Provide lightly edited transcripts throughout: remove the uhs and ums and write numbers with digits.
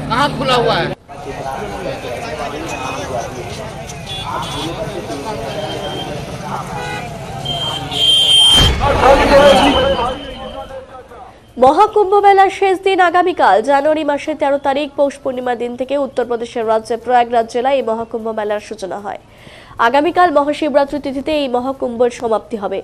कहाँ खुला हुआ है? মহাকুম্ভ মেলার শেষ দিন আগামীকাল জানুয়ারি মাসের 13 তারিখ পৌষ পূর্ণিমা দিন থেকে উত্তরপ্রদেশের রাজ্যে প্রয়াগরাজ জেলায় এই মহাকুম্ভ মেলার সূচনা হয়। আগামীকাল মহাশিবরাত্রি তিথিতে এই মহাকুম্ভের সমাপ্তি হবে।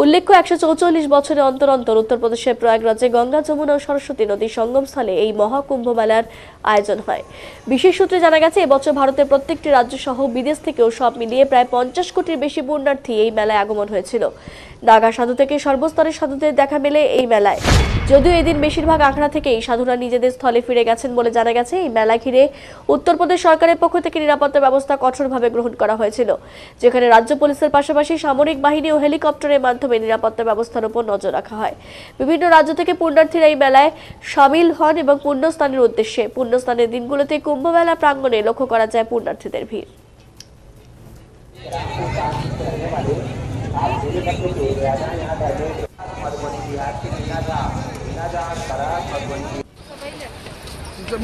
উল্লেখ্য 144 বছরে অন্তর অন্তর উত্তরপ্রদেশের প্রয়াগরাজে গঙ্গা, যমুনা ও সরস্বতী নদীর সঙ্গমস্থলে এই মহাকুম্ভ মেলার আয়োজন হয়। বিশেষ সূত্রে জানা গেছে, এবছর ভারতের প্রত্যেকটি রাজ্য সহ বিদেশ থেকেও সব মিলিয়ে প্রায় 50 কোটির বেশি পুণ্যার্থী এই মেলায় আগমন হয়েছিল। নাগা সাধু থেকে সর্বস্তরের সাধুদের দেখা মেলে এই মেলায়। যদিও এদিন বেশিরভাগ আখড়া থেকেই সাধুরা নিজেদের স্থলে ফিরে গেছেন বলে জানা গেছে। এই মেলা ঘিরে উত্তরপ্রদেশ সরকারের পক্ষ থেকে নিরাপত্তা ব্যবস্থা কঠোরভাবে গ্রহণ করা হয়েছিল, যেখানে রাজ্য পুলিশের পাশাপাশি সামরিক বাহিনী ও হেলিকপ্টারের মাধ্যমে নিরাপত্তা ব্যবস্থার উপর নজর রাখা হয়। বিভিন্ন রাজ্য থেকে পুণ্যার্থীরা এই মেলায় সামিল হন এবং পুণ্যস্নানের উদ্দেশ্যে পুণ্যস্নানের দিনগুলোতে কুম্ভ মেলা প্রাঙ্গণে লক্ষ্য করা যায় পুণ্যার্থীদের ভিড়।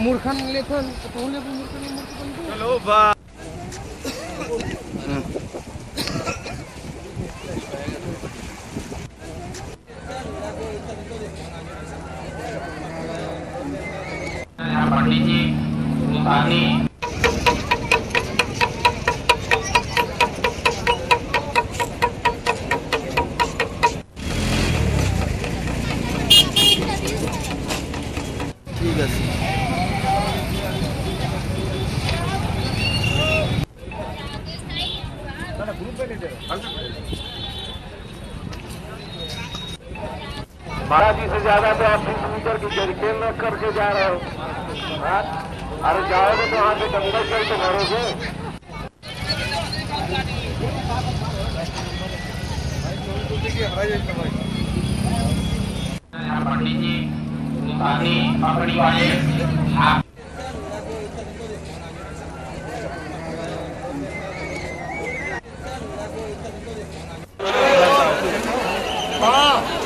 मूर्खन लेखन चलो बा पंडित जी मुसानी ठीक है। महाराज जी से ज्यादा तो आप 20 मीटर की जरिकेन रख करके जा रहे हो। अरे जाओगे तो वहां से गंगा जल तो भरोगे। पंडित जी मुसानी पकड़ी वाले भाई